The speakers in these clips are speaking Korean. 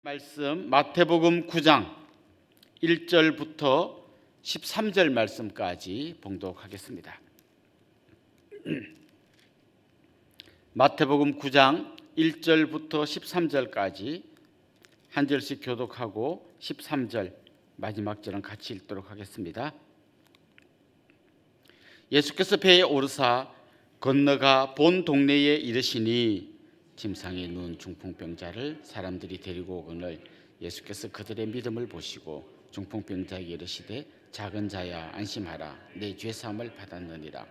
말씀 마태복음 9장 1절부터 13절 말씀까지 봉독하겠습니다. 마태복음 9장 1절부터 13절까지 한 절씩 교독하고 13절 마지막 절은 같이 읽도록 하겠습니다. 예수께서 배에 오르사 건너가 본 동네에 이르시니 침상에 누운 중풍병자를 사람들이 데리고 오거늘 예수께서 그들의 믿음을 보시고 중풍병자에게 이르시되 작은 자야 안심하라 내 죄사함을 받았느니라.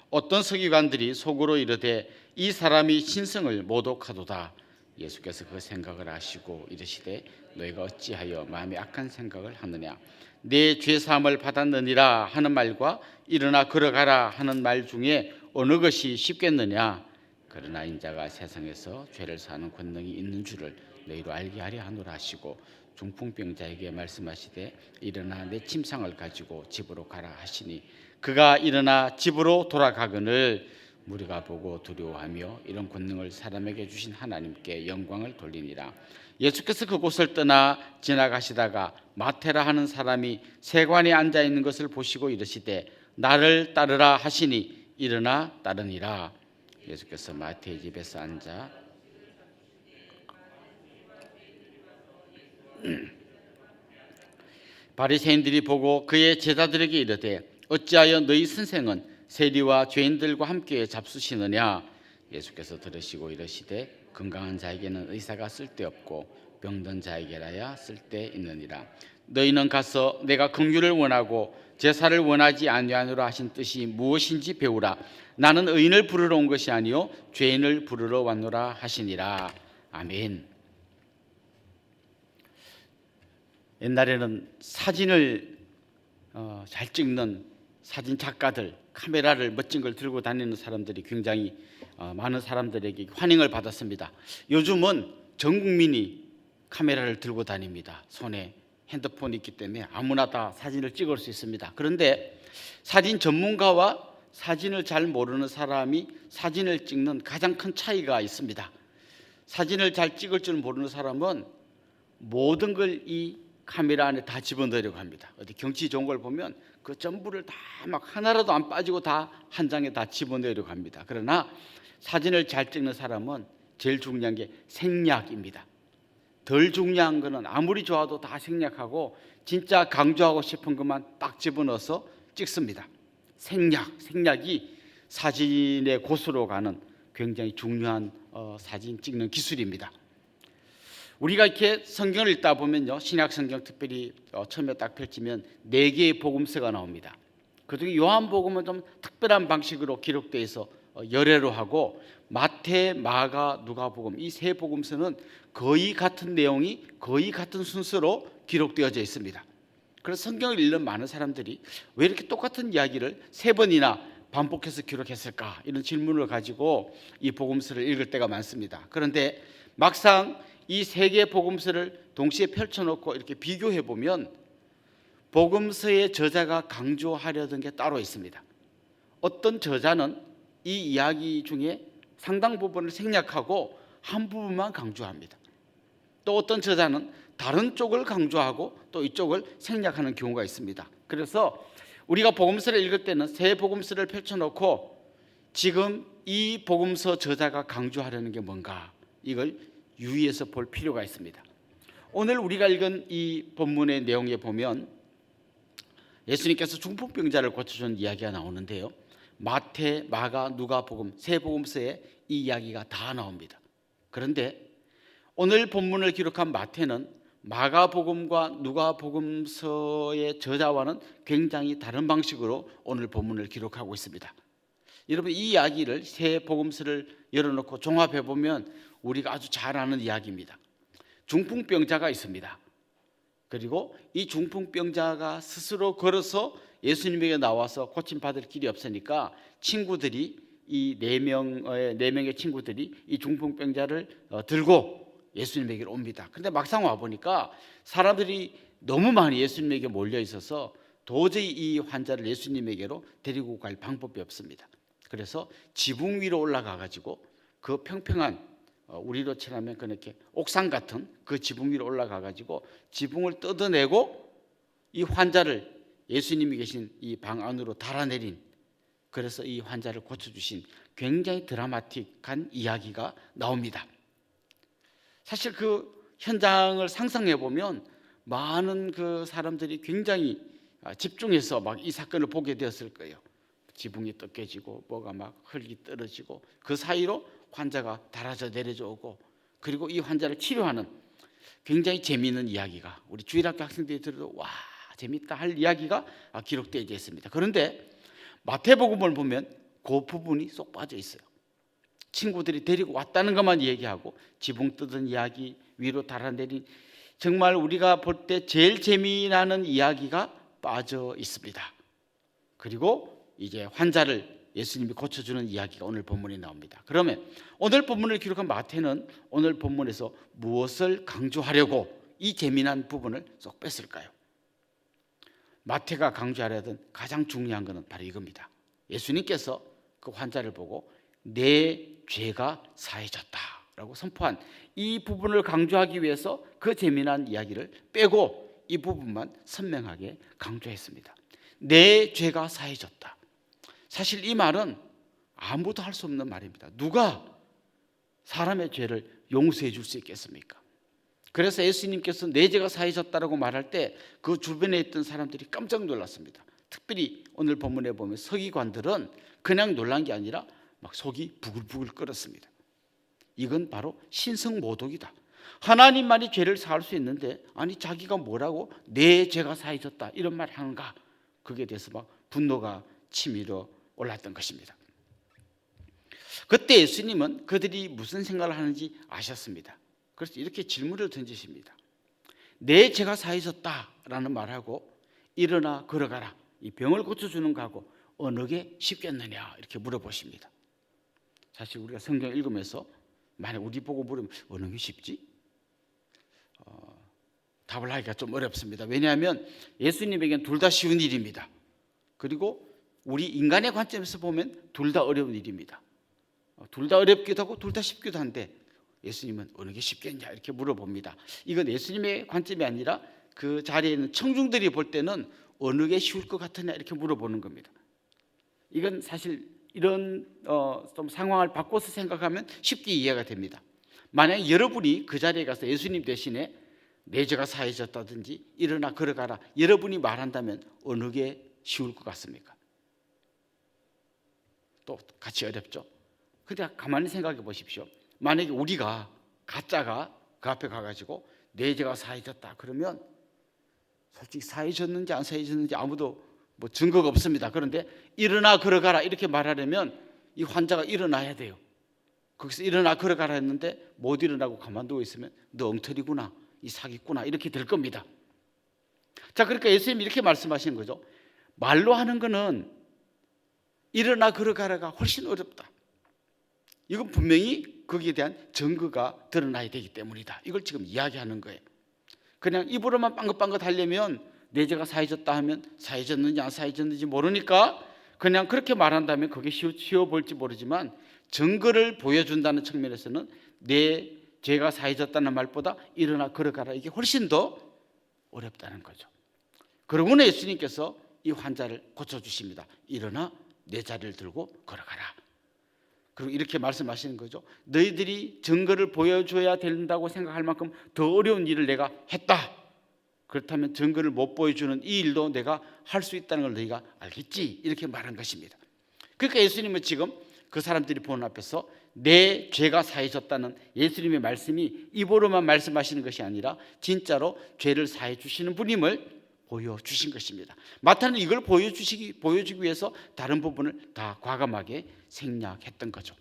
어떤 서기관들이 속으로 이르되 이 사람이 신성을 모독하도다. 예수께서 그 생각을 아시고 이르시되 너희가 어찌하여 마음에 악한 생각을 하느냐. 내 죄사함을 받았느니라 하는 말과 일어나 걸어가라 하는 말 중에 어느 것이 쉽겠느냐. 그러나 인자가 세상에서 죄를 사는 권능이 있는 줄을 너희로 알게 하려 하노라 하시고 중풍병자에게 말씀하시되 일어나 내 침상을 가지고 집으로 가라 하시니 그가 일어나 집으로 돌아가거늘 무리가 보고 두려워하며 이런 권능을 사람에게 주신 하나님께 영광을 돌리니라. 예수께서 그곳을 떠나 지나가시다가 마테라 하는 사람이 세관에 앉아 있는 것을 보시고 이르시되 나를 따르라 하시니 일어나 따르니라. 예수께서 마태의 집에서 앉아 바리새인들이 보고 그의 제자들에게 이르되 어찌하여 너희 선생은 세리와 죄인들과 함께 잡수시느냐. 예수께서 들으시고 이르시되 건강한 자에게는 의사가 쓸데없고 병든 자에게라야 쓸데있느니라. 너희는 가서 내가 긍휼을 원하고 제사를 원하지 아니하노라 하신 뜻이 무엇인지 배우라. 나는 의인을 부르러 온 것이 아니요 죄인을 부르러 왔노라 하시니라. 아멘. 옛날에는 사진을 잘 찍는 사진 작가들, 카메라를 멋진 걸 들고 다니는 사람들이 굉장히 많은 사람들에게 환영을 받았습니다. 요즘은 전 국민이 카메라를 들고 다닙니다. 손에 핸드폰이 있기 때문에 아무나 다 사진을 찍을 수 있습니다. 그런데 사진 전문가와 사진을 잘 모르는 사람이 사진을 찍는 가장 큰 차이가 있습니다. 사진을 잘 찍을 줄 모르는 사람은 모든 걸 이 카메라 안에 다 집어넣으려고 합니다. 어디 경치 좋은 걸 보면 그 전부를 다 막 하나라도 안 빠지고 다 한 장에 다 집어넣으려고 합니다. 그러나 사진을 잘 찍는 사람은 제일 중요한 게 생략입니다. 덜 중요한 거는 아무리 좋아도 다 생략하고 진짜 강조하고 싶은 것만 딱 집어넣어서 찍습니다. 생략이 사진의 고수로 가는 굉장히 중요한 사진 찍는 기술입니다. 우리가 이렇게 성경을 읽다 보면요, 신약 성경 특별히 처음에 딱 펼치면 4개의 복음서가 나옵니다. 그중에 요한복음은 좀 특별한 방식으로 기록되어 있어 열애로 하고 마태, 마가, 누가복음 이 세 복음서는 거의 같은 내용이 거의 같은 순서로 기록되어져 있습니다. 그래서 성경을 읽는 많은 사람들이 왜 이렇게 똑같은 이야기를 3번이나 반복해서 기록했을까 이런 질문을 가지고 이 복음서를 읽을 때가 많습니다. 그런데 막상 이 3개의 복음서를 동시에 펼쳐놓고 이렇게 비교해 보면 복음서의 저자가 강조하려던 게 따로 있습니다. 어떤 저자는 이 이야기 중에 상당 부분을 생략하고 한 부분만 강조합니다. 또 어떤 저자는 다른 쪽을 강조하고 또 이쪽을 생략하는 경우가 있습니다. 그래서 우리가 복음서를 읽을 때는 세 복음서를 펼쳐놓고 지금 이 복음서 저자가 강조하려는 게 뭔가 이걸 유의해서 볼 필요가 있습니다. 오늘 우리가 읽은 이 본문의 내용에 보면 예수님께서 중풍병자를 고쳐준 이야기가 나오는데요, 마태, 마가, 누가복음 세 복음서에 이 이야기가 다 나옵니다. 그런데 오늘 본문을 기록한 마태는 마가복음과 누가복음서의 저자와는 굉장히 다른 방식으로 오늘 본문을 기록하고 있습니다. 여러분, 이 이야기를 세 복음서를 열어놓고 종합해 보면 우리가 아주 잘 아는 이야기입니다. 중풍병자가 있습니다. 그리고 이 중풍병자가 스스로 걸어서 예수님에게 나와서 고침받을 길이 없으니까 친구들이 이 네 명의 친구들이 이 중풍병자를 들고 예수님에게 옵니다. 그런데 막상 와 보니까 사람들이 너무 많이 예수님에게 몰려 있어서 도저히 이 환자를 예수님에게로 데리고 갈 방법이 없습니다. 그래서 지붕 위로 올라가 가지고 그 평평한 우리로 치라면 그렇게 옥상 같은 그 지붕 위로 올라가 가지고 지붕을 뜯어내고 이 환자를 예수님이 계신 이 방 안으로 달아내린, 그래서 이 환자를 고쳐주신 굉장히 드라마틱한 이야기가 나옵니다. 사실 그 현장을 상상해 보면 많은 그 사람들이 굉장히 집중해서 막 이 사건을 보게 되었을 거예요. 지붕이 뜯겨지고 뭐가 막 흙이 떨어지고 그 사이로 환자가 달아져 내려져 오고, 그리고 이 환자를 치료하는 굉장히 재미있는 이야기가 우리 주일학교 학생들이 들어도 와 재밌다 할 이야기가 기록되어 있습니다. 그런데 마태복음을 보면 그 부분이 쏙 빠져 있어요. 친구들이 데리고 왔다는 것만 얘기하고 지붕 뜯은 이야기, 위로 달아내린, 정말 우리가 볼 때 제일 재미나는 이야기가 빠져 있습니다. 그리고 이제 환자를 예수님이 고쳐주는 이야기가 오늘 본문에 나옵니다. 그러면 오늘 본문을 기록한 마태는 오늘 본문에서 무엇을 강조하려고 이 재미난 부분을 쏙 뺐을까요? 마태가 강조하려 하던 가장 중요한 것은 바로 이겁니다. 예수님께서 그 환자를 보고 내 죄가 사해졌다라고 선포한 이 부분을 강조하기 위해서 그 재미난 이야기를 빼고 이 부분만 선명하게 강조했습니다. 내 죄가 사해졌다. 사실 이 말은 아무도 할 수 없는 말입니다. 누가 사람의 죄를 용서해 줄 수 있겠습니까? 그래서 예수님께서 내 죄가 사해졌다라고 말할 때 그 주변에 있던 사람들이 깜짝 놀랐습니다. 특별히 오늘 본문에 보면 서기관들은 그냥 놀란 게 아니라 막 속이 부글부글 끓었습니다. 이건 바로 신성모독이다. 하나님만이 죄를 사할 수 있는데 아니 자기가 뭐라고 내 죄가 사해졌다 이런 말 하는가? 그게 대해서 막 분노가 치밀어 올랐던 것입니다. 그때 예수님은 그들이 무슨 생각을 하는지 아셨습니다. 그래서 이렇게 질문을 던지십니다. 내 죄가 사해졌다라는 말하고 일어나 걸어가라, 이 병을 고쳐주는 거하고 어느 게 쉽겠느냐 이렇게 물어보십니다. 사실 우리가 성경 읽으면서 만약 우리 보고 물으면 어느 게 쉽지? 답을 하기가 좀 어렵습니다. 왜냐하면 예수님에게는 둘 다 쉬운 일입니다. 그리고 우리 인간의 관점에서 보면 둘 다 어려운 일입니다. 둘 다 어렵기도 하고 둘 다 쉽기도 한데 예수님은 어느 게 쉽겠냐 이렇게 물어봅니다. 이건 예수님의 관점이 아니라 그 자리에 있는 청중들이 볼 때는 어느 게 쉬울 것 같으냐 이렇게 물어보는 겁니다. 이건 사실 이런 좀 상황을 바꿔서 생각하면 쉽게 이해가 됩니다. 만약 여러분이 그 자리에 가서 예수님 대신에 내 죄가 사해졌다든지 일어나 걸어가라 여러분이 말한다면 어느 게 쉬울 것 같습니까? 또 같이 어렵죠. 근데 가만히 생각해 보십시오. 만약에 우리가 가짜가 그 앞에 가가지고 내 죄가 사해졌다 그러면 솔직히 사해졌는지 안 사해졌는지 아무도 뭐 증거가 없습니다. 그런데 일어나 걸어가라 이렇게 말하려면 이 환자가 일어나야 돼요. 거기서 일어나 걸어가라 했는데 못 일어나고 가만두고 있으면 너 엉터리구나, 이 사기꾼아 이렇게 될 겁니다. 자, 그러니까 예수님이 이렇게 말씀하시는 거죠. 말로 하는 거는 일어나 걸어가라가 훨씬 어렵다. 이건 분명히 거기에 대한 증거가 드러나야 되기 때문이다. 이걸 지금 이야기하는 거예요. 그냥 입으로만 빵긋빵긋 하려면 내 죄가 사해졌다 하면 사해졌는지 안 사해졌는지 모르니까 그냥 그렇게 말한다면 그게 쉬워 보일지 모르지만 증거를 보여준다는 측면에서는 내 죄가 사해졌다는 말보다 일어나 걸어가라 이게 훨씬 더 어렵다는 거죠. 그러고는 예수님께서 이 환자를 고쳐주십니다. 일어나 내 자리를 들고 걸어가라. 그리고 이렇게 말씀하시는 거죠. 너희들이 증거를 보여줘야 된다고 생각할 만큼 더 어려운 일을 내가 했다. 그렇다면 증거를 못 보여주는 이 일도 내가 할 수 있다는 걸 너희가 알겠지? 이렇게 말한 것입니다. 그러니까 예수님은 지금 그 사람들이 보는 앞에서 내 죄가 사해졌다는 예수님의 말씀이 입으로만 말씀하시는 것이 아니라 진짜로 죄를 사해 주시는 분임을 보여주신 것입니다. 마태는 이걸 보여주기 위해서 다른 부분을 다 과감하게 생략했던 거죠.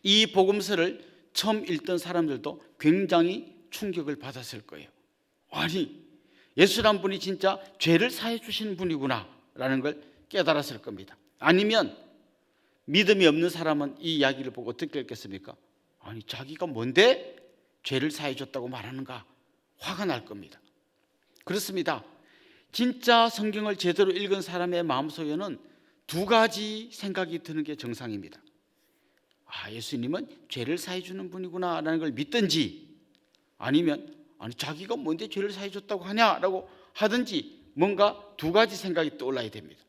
이 복음서를 처음 읽던 사람들도 굉장히 충격을 받았을 거예요. 아니, 예수란 분이 진짜 죄를 사해 주시는 분이구나 라는 걸 깨달았을 겁니다. 아니면 믿음이 없는 사람은 이 이야기를 보고 어떻게 했겠습니까? 아니, 자기가 뭔데 죄를 사해 줬다고 말하는가? 화가 날 겁니다. 그렇습니다. 진짜 성경을 제대로 읽은 사람의 마음속에는 두 가지 생각이 드는 게 정상입니다. 예수님은 죄를 사해 주는 분이구나라는 걸 믿든지, 아니면 자기가 뭔데 죄를 사해 줬다고 하냐라고 하든지, 뭔가 두 가지 생각이 떠올라야 됩니다.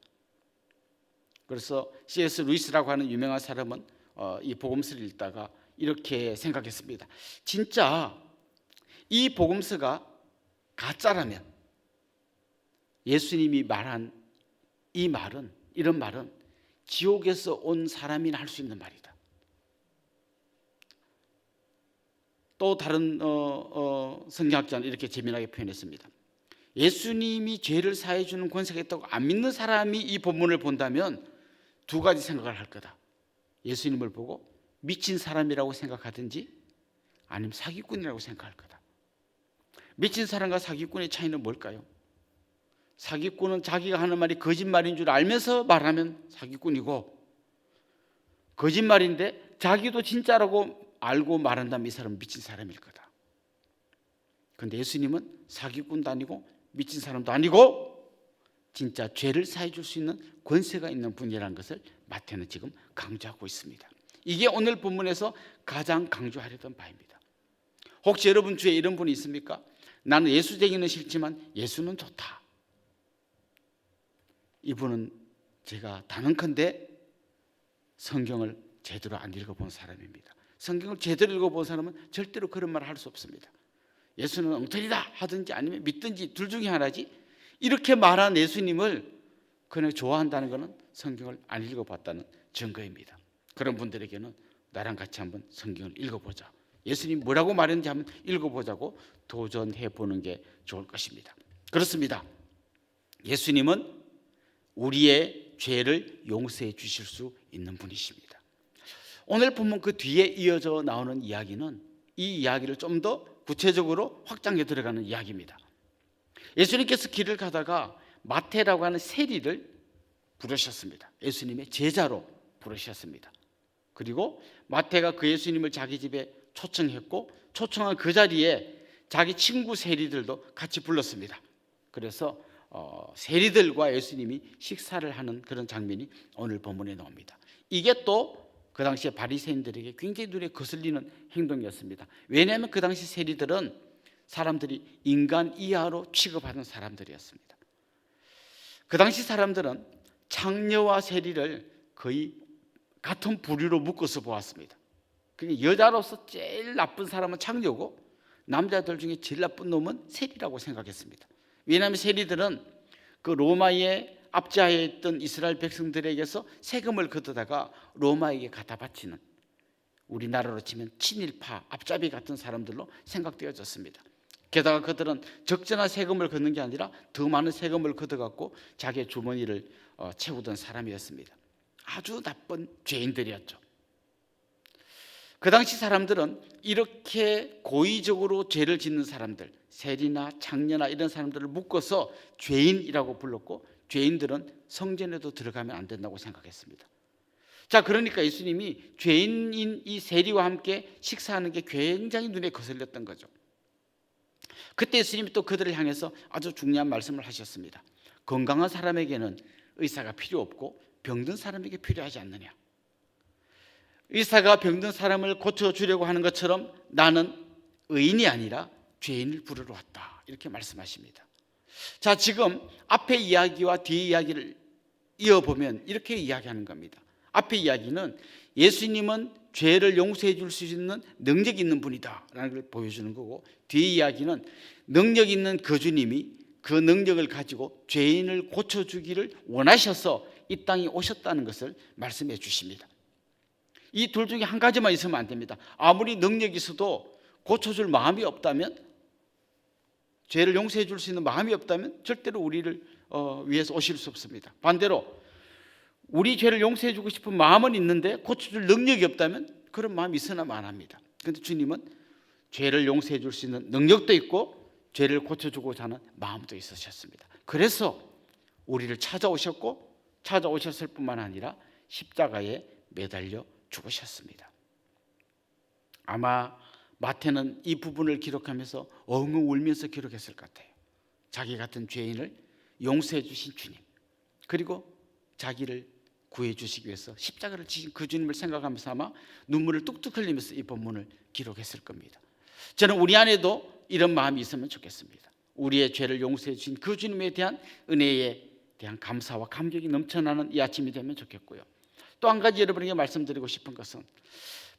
그래서 C.S. 루이스라고 하는 유명한 사람은 이 복음서를 읽다가 이렇게 생각했습니다. 진짜 이 복음서가 가짜라면 예수님이 말한 이런 말은 지옥에서 온 사람이나 할 수 있는 말이다. 또 다른 성경학자는 이렇게 재미나게 표현했습니다. 예수님이 죄를 사해 주는 권세가 있다고 안 믿는 사람이 이 본문을 본다면 두 가지 생각을 할 거다. 예수님을 보고 미친 사람이라고 생각하든지, 아니면 사기꾼이라고 생각할 거다. 미친 사람과 사기꾼의 차이는 뭘까요? 사기꾼은 자기가 하는 말이 거짓말인 줄 알면서 말하면 사기꾼이고, 거짓말인데 자기도 진짜라고 알고 말한다면 이 사람은 미친 사람일 거다. 그런데 예수님은 사기꾼도 아니고 미친 사람도 아니고 진짜 죄를 사해 줄 수 있는 권세가 있는 분이라는 것을 마태는 지금 강조하고 있습니다. 이게 오늘 본문에서 가장 강조하려던 바입니다. 혹시 여러분 주위에 이런 분이 있습니까? 나는 예수쟁이는 싫지만 예수는 좋다. 이분은 제가 단언컨대 성경을 제대로 안 읽어본 사람입니다. 성경을 제대로 읽어본 사람은 절대로 그런 말을 할 수 없습니다. 예수는 엉터리다 하든지 아니면 믿든지 둘 중에 하나지, 이렇게 말한 예수님을 그냥 좋아한다는 것은 성경을 안 읽어봤다는 증거입니다. 그런 분들에게는 나랑 같이 한번 성경을 읽어보자, 예수님 뭐라고 말했는지 한번 읽어보자고 도전해 보는 게 좋을 것입니다. 그렇습니다. 예수님은 우리의 죄를 용서해 주실 수 있는 분이십니다. 오늘 본문 그 뒤에 이어져 나오는 이야기는 이 이야기를 좀 더 구체적으로 확장해 들어가는 이야기입니다. 예수님께서 길을 가다가 마태라고 하는 세리를 부르셨습니다. 예수님의 제자로 부르셨습니다. 그리고 마태가 그 예수님을 자기 집에 초청했고, 초청한 그 자리에 자기 친구 세리들도 같이 불렀습니다. 그래서 세리들과 예수님이 식사를 하는 그런 장면이 오늘 본문에 나옵니다. 이게 또 그 당시에 바리새인들에게 굉장히 눈에 거슬리는 행동이었습니다. 왜냐하면 그 당시 세리들은 사람들이 인간 이하로 취급하는 사람들이었습니다. 그 당시 사람들은 창녀와 세리를 거의 같은 부류로 묶어서 보았습니다. 여자로서 제일 나쁜 사람은 창녀고, 남자들 중에 제일 나쁜 놈은 세리라고 생각했습니다. 왜냐하면 세리들은 그 로마의 압제하에 있던 이스라엘 백성들에게서 세금을 걷어다가 로마에게 갖다 바치는, 우리나라로 치면 친일파, 앞잡이 같은 사람들로 생각되어졌습니다. 게다가 그들은 적잖아 세금을 걷는 게 아니라 더 많은 세금을 걷어갖고 자기의 주머니를 채우던 사람이었습니다. 아주 나쁜 죄인들이었죠. 그 당시 사람들은 이렇게 고의적으로 죄를 짓는 사람들, 세리나 창녀나 이런 사람들을 묶어서 죄인이라고 불렀고, 죄인들은 성전에도 들어가면 안 된다고 생각했습니다. 자, 그러니까 예수님이 죄인인 이 세리와 함께 식사하는 게 굉장히 눈에 거슬렸던 거죠. 그때 예수님이 또 그들을 향해서 아주 중요한 말씀을 하셨습니다. 건강한 사람에게는 의사가 필요 없고 병든 사람에게 필요하지 않느냐. 의사가 병든 사람을 고쳐주려고 하는 것처럼 나는 의인이 아니라 죄인을 부르러 왔다, 이렇게 말씀하십니다. 자, 지금 앞에 이야기와 뒤에 이야기를 이어보면 이렇게 이야기하는 겁니다. 앞에 이야기는 예수님은 죄를 용서해 줄 수 있는 능력 있는 분이다 라는 걸 보여주는 거고, 뒤에 이야기는 능력 있는 그 주님이 그 능력을 가지고 죄인을 고쳐주기를 원하셔서 이 땅에 오셨다는 것을 말씀해 주십니다. 이 둘 중에 한 가지만 있으면 안 됩니다. 아무리 능력이 있어도 고쳐줄 마음이 없다면, 죄를 용서해 줄 수 있는 마음이 없다면 절대로 우리를 위해서 오실 수 없습니다. 반대로 우리 죄를 용서해 주고 싶은 마음은 있는데 고쳐줄 능력이 없다면 그런 마음이 있으나 마나합니다. 그런데 주님은 죄를 용서해 줄 수 있는 능력도 있고 죄를 고쳐주고자 하는 마음도 있으셨습니다. 그래서 우리를 찾아오셨고, 찾아오셨을 뿐만 아니라 십자가에 매달려 죽으셨습니다. 아마 마태는 이 부분을 기록하면서 엉엉 울면서 기록했을 것 같아요. 자기 같은 죄인을 용서해 주신 주님, 그리고 자기를 구해 주시기 위해서 십자가를 지신 그 주님을 생각하면서 아마 눈물을 뚝뚝 흘리면서 이 본문을 기록했을 겁니다. 저는 우리 안에도 이런 마음이 있으면 좋겠습니다. 우리의 죄를 용서해 주신 그 주님에 대한 은혜에 대한 감사와 감격이 넘쳐나는 이 아침이 되면 좋겠고요. 또 한 가지 여러분에게 말씀드리고 싶은 것은,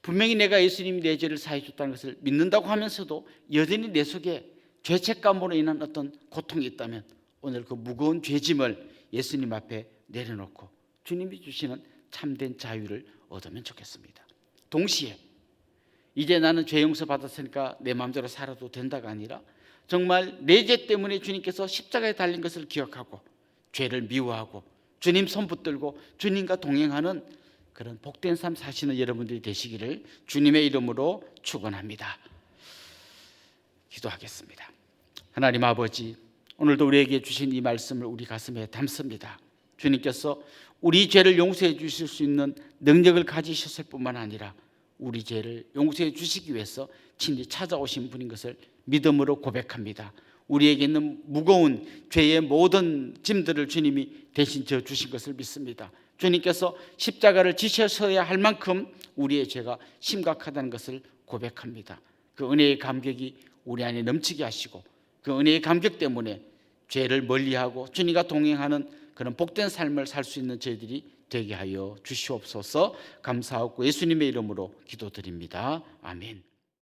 분명히 내가 예수님이 내 죄를 사해 줬다는 것을 믿는다고 하면서도 여전히 내 속에 죄책감으로 인한 어떤 고통이 있다면 오늘 그 무거운 죄짐을 예수님 앞에 내려놓고 주님이 주시는 참된 자유를 얻으면 좋겠습니다. 동시에 이제 나는 죄 용서 받았으니까 내 마음대로 살아도 된다가 아니라 정말 내 죄 때문에 주님께서 십자가에 달린 것을 기억하고 죄를 미워하고 주님 손 붙들고 주님과 동행하는 그런 복된 삶 사시는 여러분들이 되시기를 주님의 이름으로 축원합니다. 기도하겠습니다. 하나님 아버지, 오늘도 우리에게 주신 이 말씀을 우리 가슴에 담습니다. 주님께서 우리 죄를 용서해 주실 수 있는 능력을 가지셨을 뿐만 아니라 우리 죄를 용서해 주시기 위해서 친히 찾아오신 분인 것을 믿음으로 고백합니다. 우리에게 있는 무거운 죄의 모든 짐들을 주님이 대신 져 주신 것을 믿습니다. 주님께서 십자가를 지셔서야 할 만큼 우리의 죄가 심각하다는 것을 고백합니다. 그 은혜의 감격이 우리 안에 넘치게 하시고 그 은혜의 감격 때문에 죄를 멀리하고 주님과 동행하는 그런 복된 삶을 살 수 있는 저희들이 되게 하여 주시옵소서. 감사하고 예수님의 이름으로 기도드립니다. 아멘.